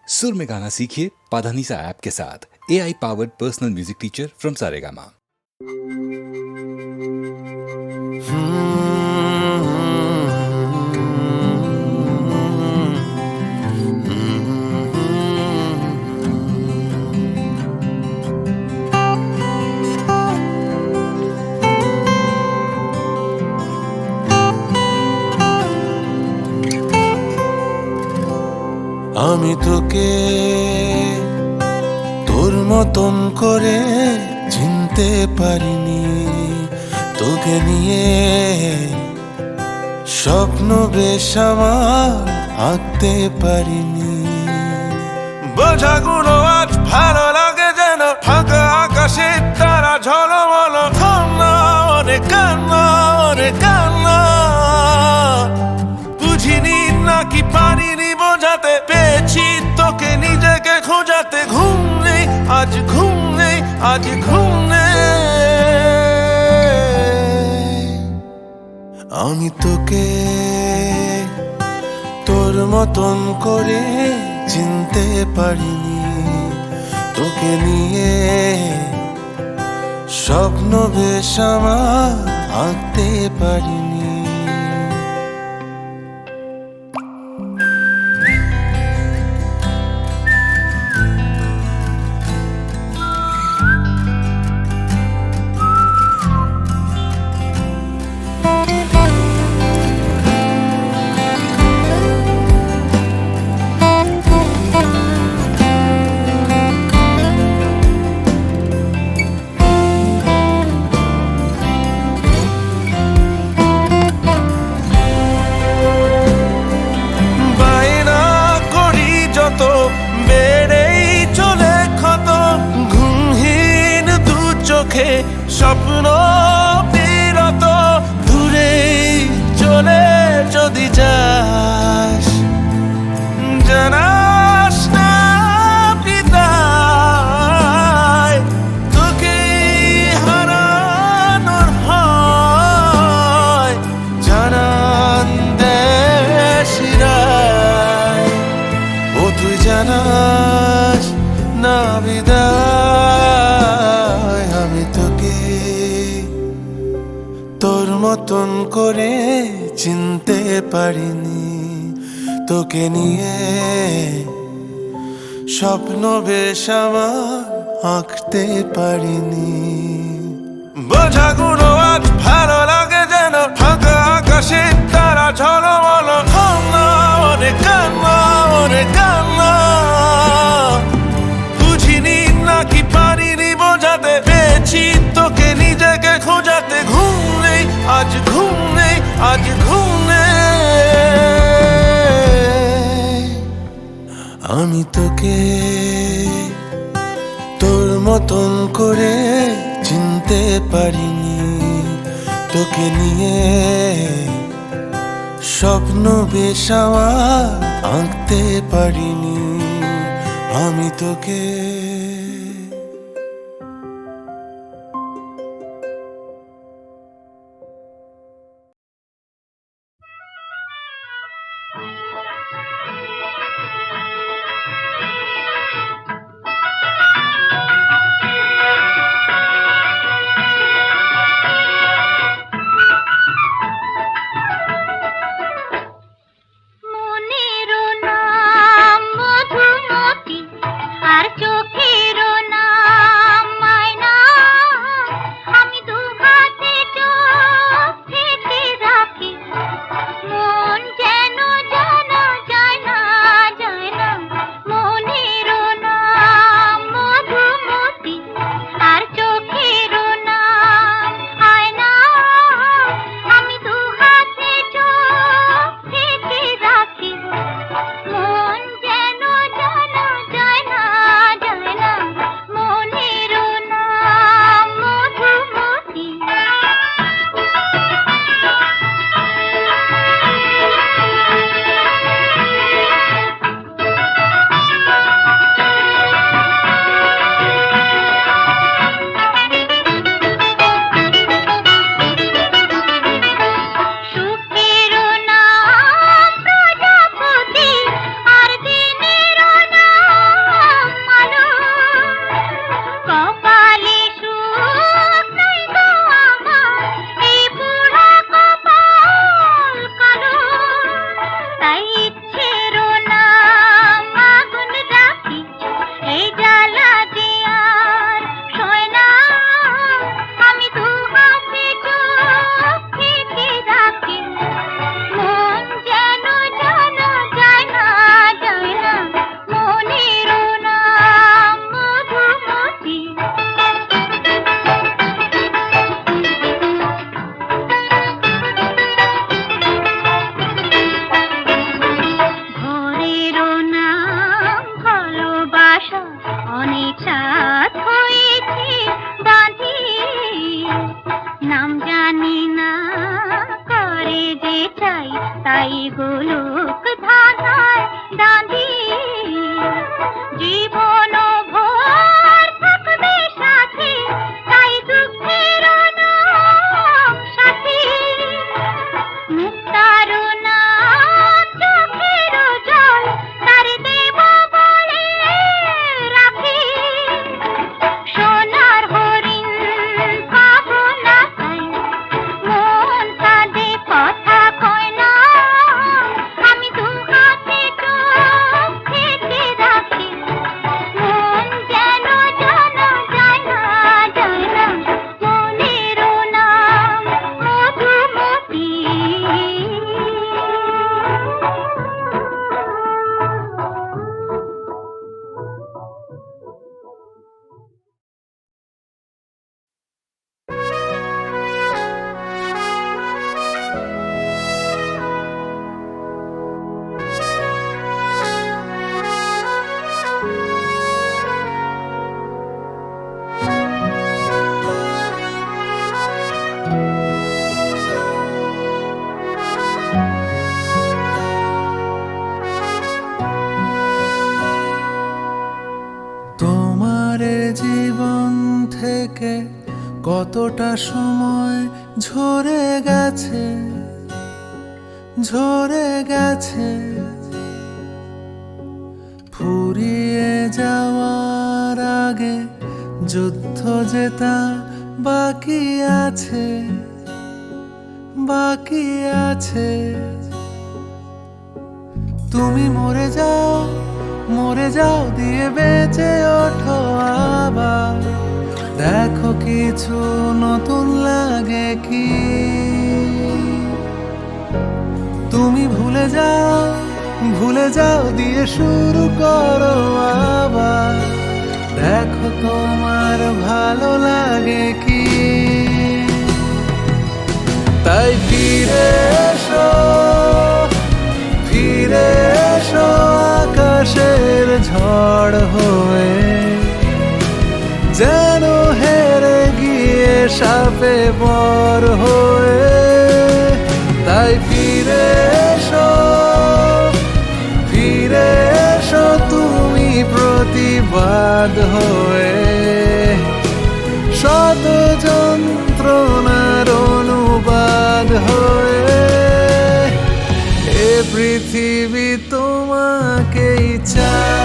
सुर में गाना सीखिए पाधानीसा ऐप के साथ। AI powered personal music teacher from Saregama. আমি তোকে তোর মতন করে চিনতে পারিনি, তোকে নিয়ে স্বপ্ন বেশ আমার আঁকতে পারিনি। বোঝাগুলো আজ ভালো লাগে যেন ফাঁকা আকাশে তারা ঝলমল। কান্না ওরে কান্না ওরে কান্না, বুঝিনি নাকি পারিনি বোঝাতে, পেয়েছি তোকে নিজেকে খোঁজাতে। ঘুম নেই আজ ঘুম নেই আজ ঘুম নেই। আমি তোকে তোর মতন করে চিনতে পারিনি, তোকে নিয়ে স্বপ্ন বেশ আমার আঁকতে পারিনি। স্বপ্ন বিরত দূরে চলে যদি যাস, জানাস না পিতায় তোকে হারানোর হয়। জানান দেশিরায় ও তুই জানাস না বিদায়। আমি তোকে তোর মতন করে চিনতে পারিনি, তোকে নিয়ে স্বপ্ন বেশ আমার আঁকতে পারিনি। বোঝাগুলো আজ ভালো লাগে যেন ফাঁকা আকাশে তারা ঝলমল। কান্না ওরে কান্না ওরে কান্না, বুঝিনি নাকি পারিনি বোঝাতে, পেয়েছি তোকে নিজেকে খোঁজাতে। ঘুম নেই আজ ঘুম নেই আজ ঘুম নেই। আমি তোকে তোর মতন করে চিনতে পারিনি, তোকে নিয়ে স্বপ্ন বেশ আমার আঁকতে পারিনি। আমি তোকে মনেরও নাম মধুমতি আর চোখে নাম জানি না, করে যে চাই তাই গোলক ধাঁধায় দাঁড়ি। জীবন ভোর থাকবে সাথী, তাই দুঃখের নাম সাথী। মুক্তার নাম চোখের জল, তার দেব বলে রাখি। সোনার হরিণ পাবো না তাই, মন কাঁদে কথা কয় না। আমি দু হাতে চোখ থেকে রাখি, মন যেন জানা যায় না, যায় না। মনেরও নাম মধুমতি। তোমার জীবন থেকে কতটা সময় ঝরে গেছে, ঝরে গেছে। ফুরিয়ে যাওয়ার আগে যুদ্ধ জেতা বাকি আছে, বাকি আছে। তুমি মরে যাও, মরে যাও দিয়ে বেঁচে ওঠো আবার। দেখো কিছু নতুন লাগে কি। তুমি ভুলে যাও, ভুলে যাও দিয়ে শুরু করো আবার। দেখো তোমার ভালো লাগে কি। তাই ফিরে এসো, ফিরে এসো আকাশের ঝড় হয়ে। যেন হেরে গিয়ে সাপে বর হয়ে। তাই ফিরে এসো, ফিরে এসো তুমি প্রতিবাদ হয়ে। শত যন্ত্রণার অনুবাদ হয়ে। এ পৃথিবী তোমাকেই চায়।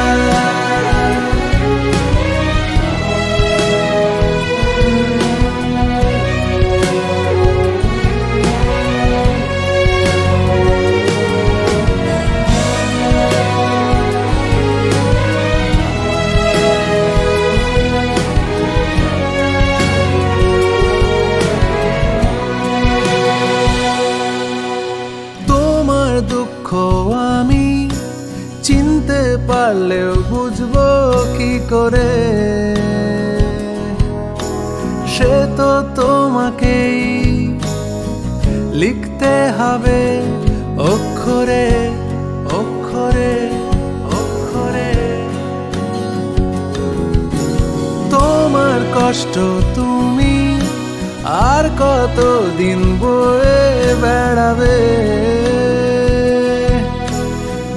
দুঃখ আমি চিনতে পারলেও বুঝবো কি করে। সে তো তোমাকেই লিখতে হবে অক্ষরে, অক্ষরে, অক্ষরে। তোমার কষ্ট তুমি আর কতদিন বয়ে বেড়াবে।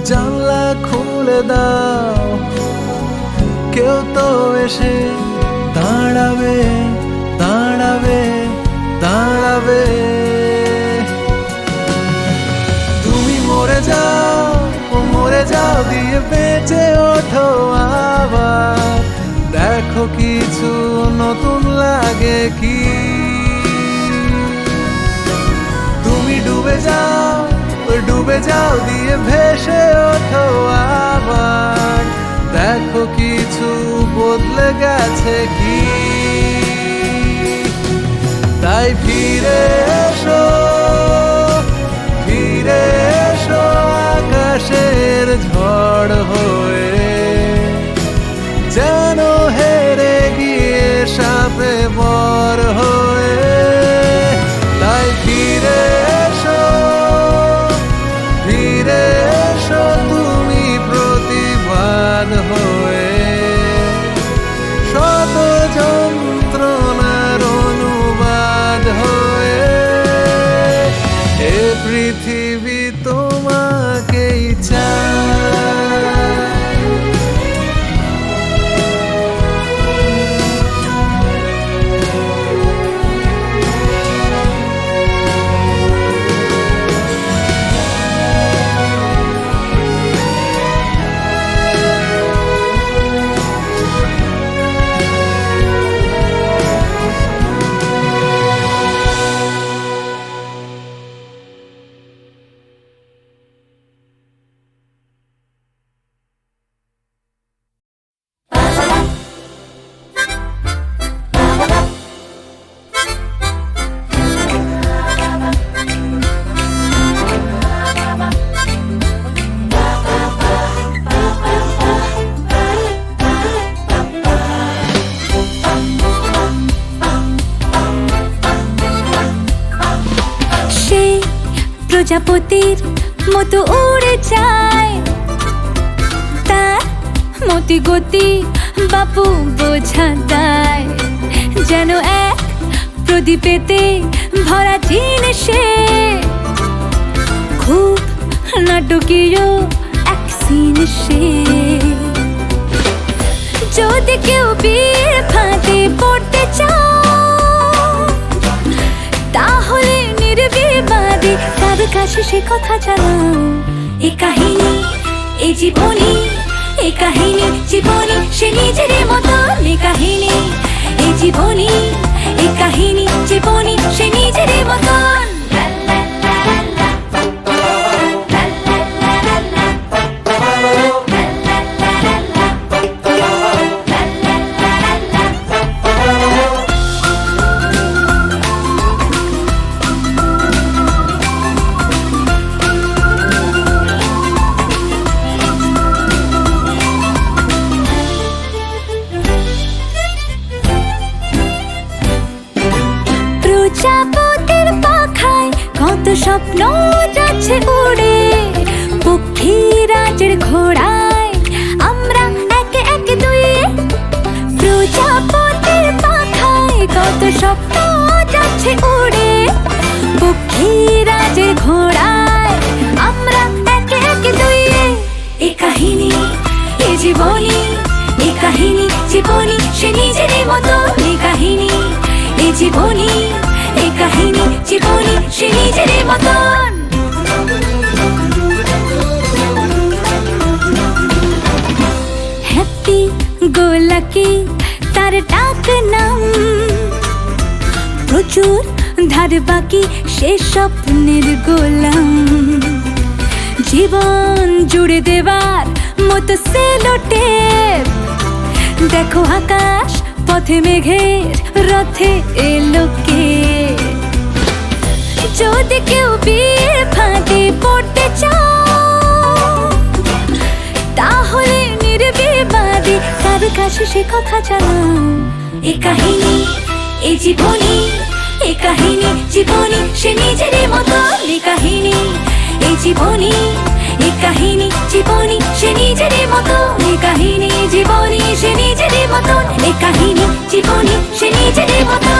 জানলা খুলে দাও, কেউ তো এসে দাঁড়াবে, দাঁড়াবে, দাঁড়াবে। তুমি মরে যাও, মরে যাও দিয়ে বেঁচে ওঠো আবার। দেখো কিছু নতুন লাগে কি। তুমি ডুবে যাও, ডুবে যাও দিয়ে ভেসে ওঠো আবার। দেখো কিছু বদলে গেছে কি। তাই ফিরে এসো, ফিরে এসো আকাশের ঝড় হয়ে। যেন হেরে গিয়ে সাপে বর হয়ে। তাই ফিরে এসো, ফিরে এসো তুমি প্রতিবাদ হয়ে। শত যন্ত্রণার অনুবাদ হয়ে। প্রজাপতির মতো উড়ে যায়, তার মতি গতি বাপু বোঝা দেয়। যেন এক প্রদীপেতে ভরা জিনিসে খুব নাটকীয় এক সিন সে। যদি কেউ বীর ফাঁদে পড়তে চাও, তাহলে নির্বিবাদে তার কাছে সে কথা জানাও। এ কাহিনী এ জীবনী, এ কাহিনী জীবনী সে নিজের মতন। এ কাহিনী এ জীবনী, এ কাহিনী জীবনী সে নিজের মতন। প্রজাপতির পাখায় কত স্বপ্ন যাচ্ছে উড়ে, পক্ষীরাজের ঘোড়ায় আমরা একে একে দুয়ে। প্রজাপতির পাখায় কত স্বপ্ন যাচ্ছে উড়ে, পক্ষীরাজের ঘোড়ায় আমরা একে একে দুয়ে। এ কাহিনী এ জীবনী, এ কাহিনী জীবনী সে নিজের মতো। এ কাহিনী এ জীবনী, এ কাহিনী জীবনী সে নিজের মতন। হ্যাপি গো লাকি তার ডাক নাম, প্রচুর ধার বাকি সে স্বপ্নের গোলাম। জীবন জুড়ে দেবার মতো সেলোটেপ, দেখো আকাশ পথে মেঘের রথে এলো কে। যদি কেউ বীর ফাঁদে পড়তে চাও, তাহলে নির্বিবাদে তার কাছে সে কথা জানাও। এ কাহিনী এ জীবনী, এ কাহিনী জীবনী সে নিজের মতো। এ কাহিনী এ জীবনী, এ কাহিনী জীবনী সে নিজের মতো। এ কাহিনী জীবনী সে নিজের মতো। এ কাহিনী জীবনী সে নিজের মতো।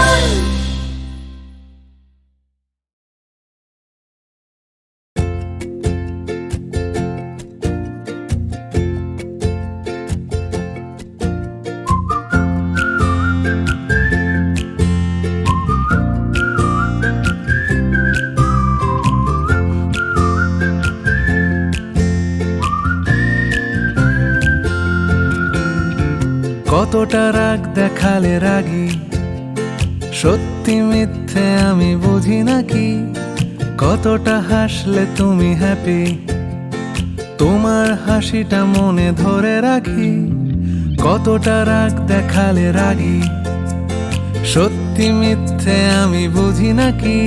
কতটা রাগ দেখালে রাগী, সত্যি মিথ্যে আমি বুঝি নাকি। কতটা হাসলে তুমি হ্যাপি, তোমার হাসিটা মনে ধরে রাখি। কতটা রাগ দেখালে রাগী, সত্যি মিথ্যে আমি বুঝি নাকি।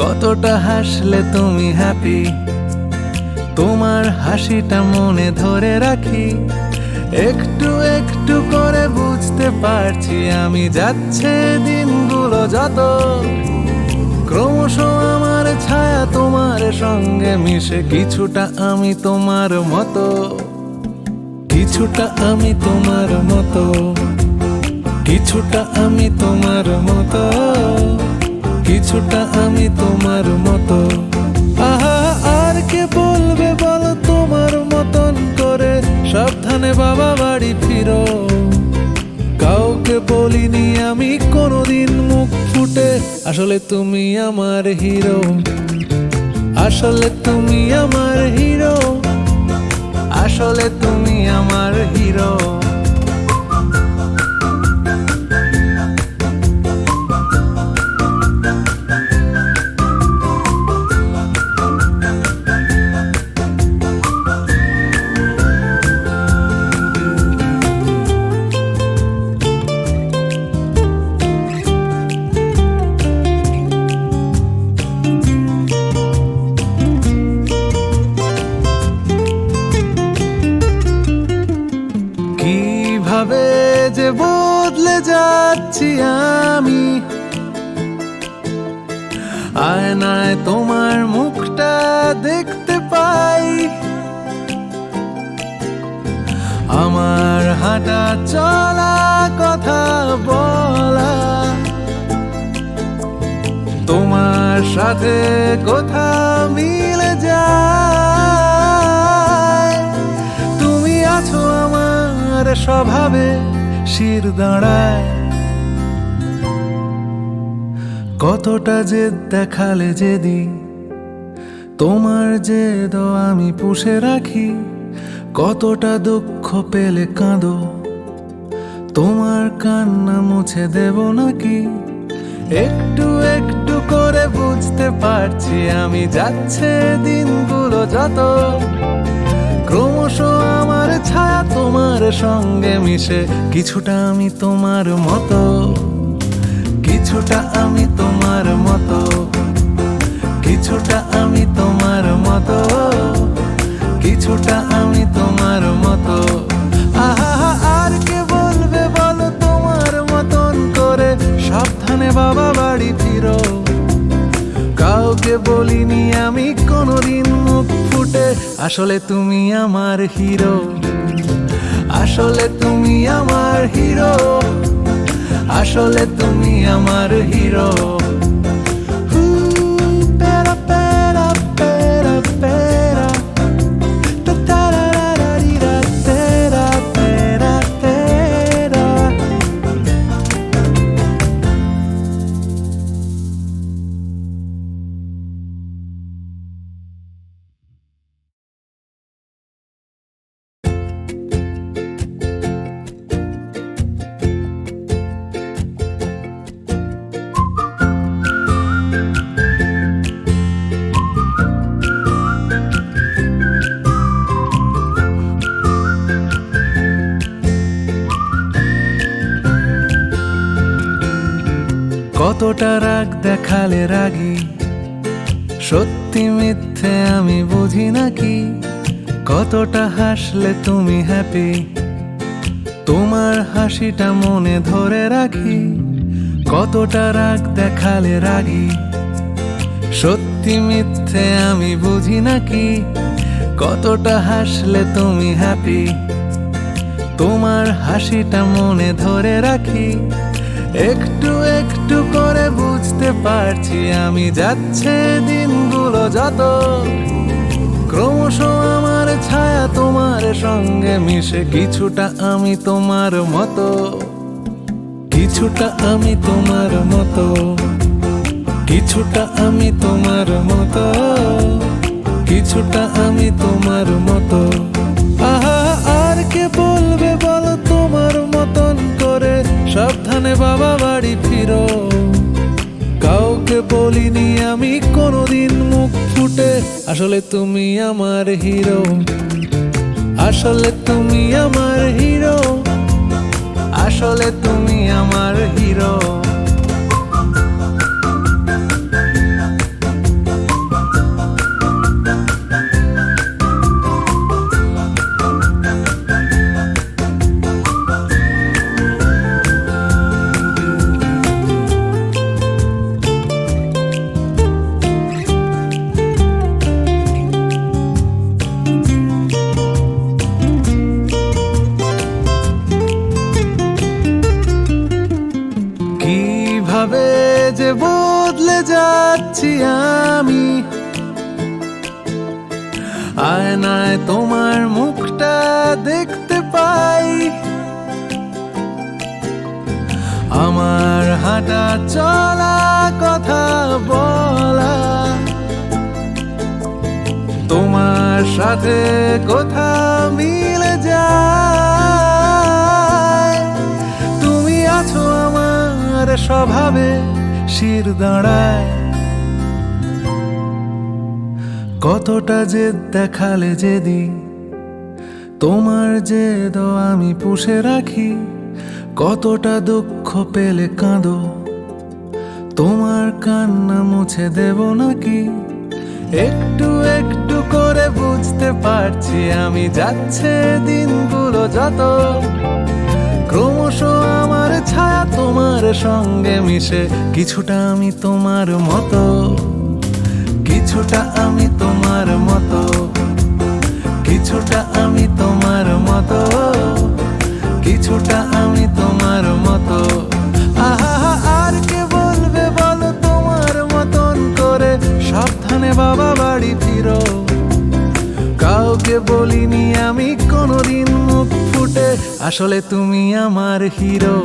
কতটা হাসলে তুমি হ্যাপি, তোমার হাসিটা মনে ধরে রাখি। একটু একটু করে বুঝতে পারছি আমি, যাচ্ছে দিনগুলো যত, ক্রমশ আমার ছায়া তোমার সঙ্গে মিশে। কিছুটা আমি তোমার মতো, কিছুটা আমি তোমার মতো, কিছুটা আমি তোমার মতো, কিছুটা আমি তোমার মতো। আহা আর কে বলবে বলো তোমার মতন করে, সাবধানে বাবা বাড়ি ফিরো। কাউকে বলিনি আমি কোনোদিন মুখ ফুটে, আসলে তুমি আমার হিরো, আসলে তুমি আমার হিরো, আসলে তুমি আমার হিরো। কিভাবে যে বদলে যাচ্ছি আমি, আয়নায় তোমার মুখটা দেখতে পাই, আমার হাঁটা চলা কথা বলা তোমার সাথে কথা মিলে যায়। তুমি আছো আমার স্বভাবে শির দাঁড়ায়, কতটা জেদ দেখালে যেদিন তোমার জেদ আমি পুষে রাখি, কতটা দুঃখ পেলে কাঁদো তোমার কান্না মুছে দেব নাকি। একটু একটু করে বুঝতে পারছি আমি যাচ্ছে দিনগুলো যত, ক্রমশ আমার ছায়া তোমার সঙ্গে মিশে, কিছুটা আমি তোমার মতো, কিছুটা আমি তোমার মতো, কিছুটা আমি তোমার মতো, কিছুটা আমি তোমার মতো। আহা আর কে বলবে বলো তোমার মতন করে, সাবধানে বাবা বাড়ি ফিরো। কাউকে বলিনি আমি কোনোদিন মুখ ফুটে, আসলে তুমি আমার হিরো, আসলে তুমি আমার হিরো, আসলে তুমি আমার হিরো। পেরা পেরা পেরা পেরা তারারারিরা তেরা তেরা তেরা। কতটা রাগ দেখালে রাগী, সত্যি মিথ্যে আমি বুঝি নাকি। কতটা হাসলে তুমি হ্যাপি, তোমার হাসিটা মনে ধরে রাখি। কতটা রাগ দেখালে রাগী, সত্যি মিথ্যে আমি বুঝি নাকি। কতটা হাসলে তুমি হ্যাপি, তোমার হাসিটা মনে ধরে রাখি। একটু একটু করে বুঝতে পারছি আমি যাচ্ছে দিনগুলো যত, ক্রমশ আমার ছায়া তোমার সঙ্গে মিশে, কিছুটা আমি তোমার মতো, কিছুটা আমি তোমার মতো, কিছুটা আমি তোমার মতো, কিছুটা আমি তোমার মতো। আহা আর কে বলবে বলো তোমার মতন করে, সাবধানে বাবা বাড়ি ফিরো। কাউকে বলিনি আমি কোনোদিন মুখ ফুটে, আসলে তুমি আমার হিরো, আসলে তুমি আমার হিরো, আসলে তুমি আমার হিরো। কিভাবে যে বদলে যাচ্ছি আমি, আয়নায় তোমার মুখটা দেখতে পাই। আমার হাঁটা চলা কথা বলা তোমার সাথে কথা মিলে যায়। তুমি আছো আমার স্বভাবে শির দাঁড়ায়, কতটা জেদ দেখালে যেদিন তোমার জেদ আমি পুষে রাখি। কতটা দুঃখ পেলে কাঁদো তোমার কান্না মুছে দেব নাকি। একটু একটু করে বুঝতে পারছি আমি যাচ্ছে দিনগুলো যত, ক্রমশ আমার ছায়া তোমার সঙ্গে মিশে, কিছুটা আমি তোমার মতো, কিছুটা আমি তোমার মতো, কিছুটা আমি তোমার মতো, কিছুটা আমি তোমার মতো। আহা, আর কে বলবে বলো তোমার মতন করে সাবধানে বাবা বাড়ি ফিরো। কাউকে বলিনি আমি কোনোদিন মুখ ফুটে, আসলে তুমি আমার হিরো,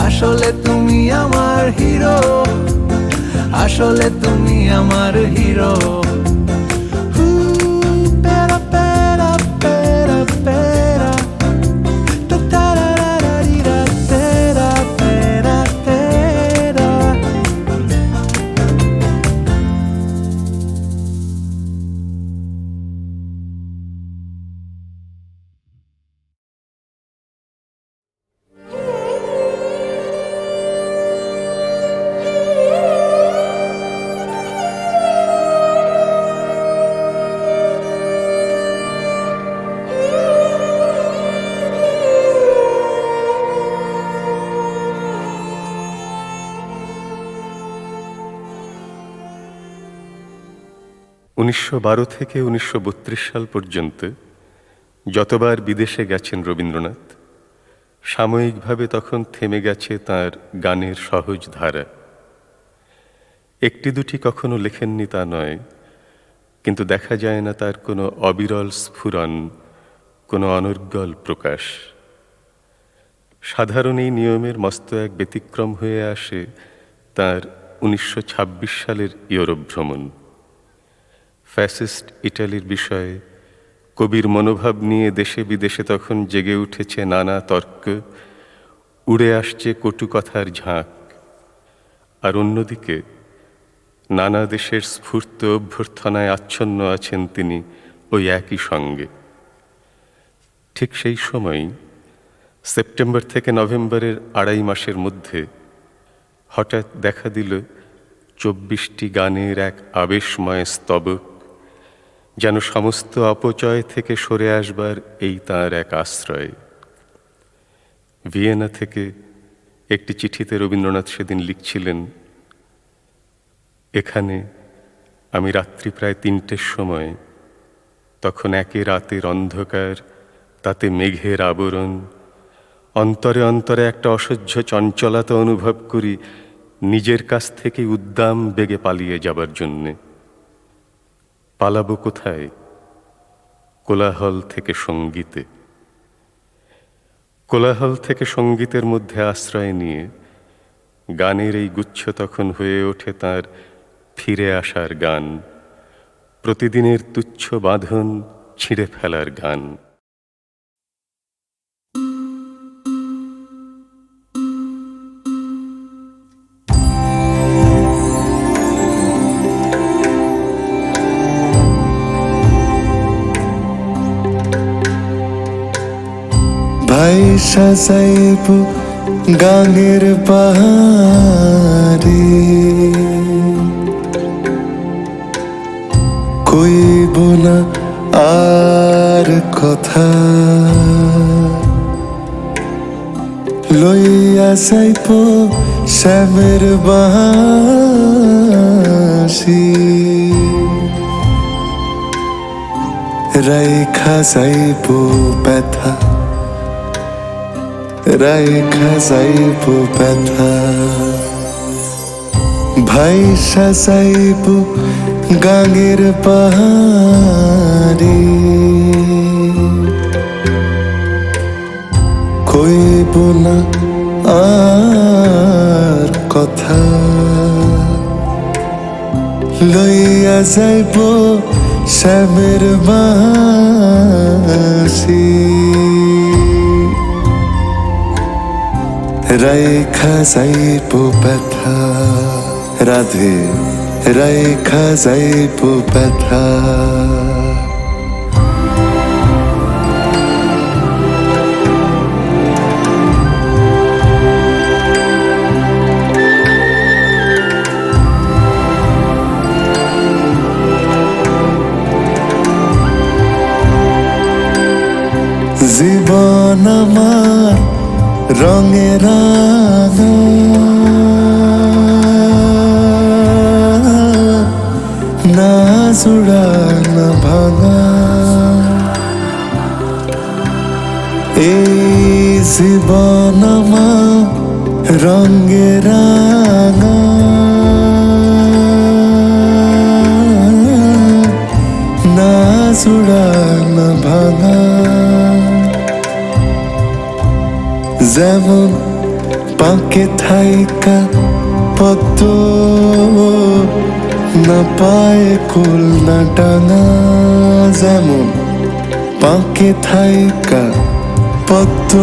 আসলে তুমি আমার হিরো, আসলে তুমি আমার হিরো। পেরা পেরা পেরা পেরা তারারারিরা তেরা তেরা তেরা। 1912 থেকে 1932 সাল পর্যন্ত যতবার বিদেশে গেছেন রবীন্দ্রনাথ, সাময়িকভাবে তখন থেমে গেছে তার গানের সহজ ধারা। একটি দুটি কখনো লেখেননি তা নয়, কিন্তু দেখা যায় না তার কোনো অবিরল স্ফুরণ, কোনো অনর্গল প্রকাশ। সাধারণ এই নিয়মের মস্ত এক ব্যতিক্রম হয়ে আসে তার 1926 সালের ইউরোপ ভ্রমণ। ফ্যাসিস্ট ইটালির বিষয়ে কবির মনোভাব নিয়ে দেশে বিদেশে তখন জেগে উঠেছে নানা তর্ক, উড়ে আসছে কটু কথার ঝাঁক। আর অন্যদিকে নানা দেশের স্ফূর্ত অভ্যর্থনায় আচ্ছন্ন আছেন তিনি ওই একই সঙ্গে। ঠিক সেই সময়ই সেপ্টেম্বর থেকে নভেম্বরের 2.5 মাসের মধ্যে হঠাৎ দেখা দিল 24টি গানের এক আবেশময় স্তবক, যেন সমস্ত অপচয় থেকে সরে আসবার এই তাঁর এক আশ্রয়। ভিয়েনা থেকে একটি চিঠিতে রবীন্দ্রনাথ সেদিন লিখছিলেন, এখানে আমি রাত্রি প্রায় 3টের সময়, তখন একে রাতের অন্ধকার, তাতে মেঘের আবরণ, অন্তরে অন্তরে একটা অসহ্য চঞ্চলতা অনুভব করি নিজের কাছ থেকে উদ্দাম বেগে পালিয়ে যাবার জন্যে। পালাবো কোথায়? কোলাহল থেকে সঙ্গীতে। কোলাহল থেকে সঙ্গীতের মধ্যে আশ্রয় নিয়ে গানের এই গুচ্ছ তখন হয়ে ওঠে তার ফিরে আসার গান, প্রতিদিনের তুচ্ছ বাঁধন ছিঁড়ে ফেলার গান। ভাই সাজাইব গাঙের পাহাড়ে, কইব না আর কথা, লইয়া যাইব শ্যামের বাঁশি, রাইখা যাইব ব্যথা, রাইখা যাইব ব্যথা। ভাই সাজাইব গাঙের পাহাড়ে, কইব না আর কথা, লইয়া যাইব শ্যামের বাঁশি, রাইখা যাইব ব্যথা। রাধে রাইখা যাইব ব্যথা। জীবন আমার রঙে রাঙা, জোড়ানা ভাঙা এই জীবন আমার রঙে রাঙা না জোড়ানা ভাঙা যেমন পাকে থাইকা পদ্ম না পায় কুল না টাঙা যেমন পাকে থাইকা পদ্ম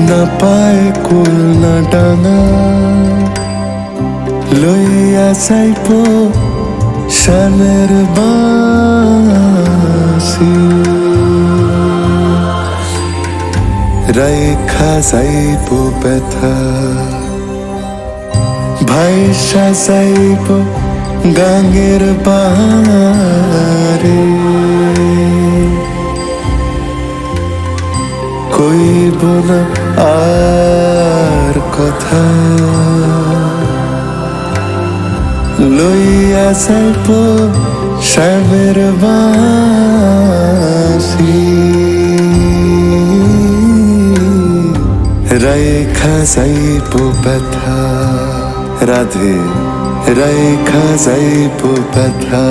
না পায় কুল না টাঙা লইয়া যাইব শানের বাঁশি রাইখা যাইব ব্যথা ভাইসা যাইব গাঙের বারে কইব না আর কথা লইয়া যাইব শ্যামের বাঁশি রাইখা যাইব ব্যথা রাধে রাইখা যাইব ব্যথা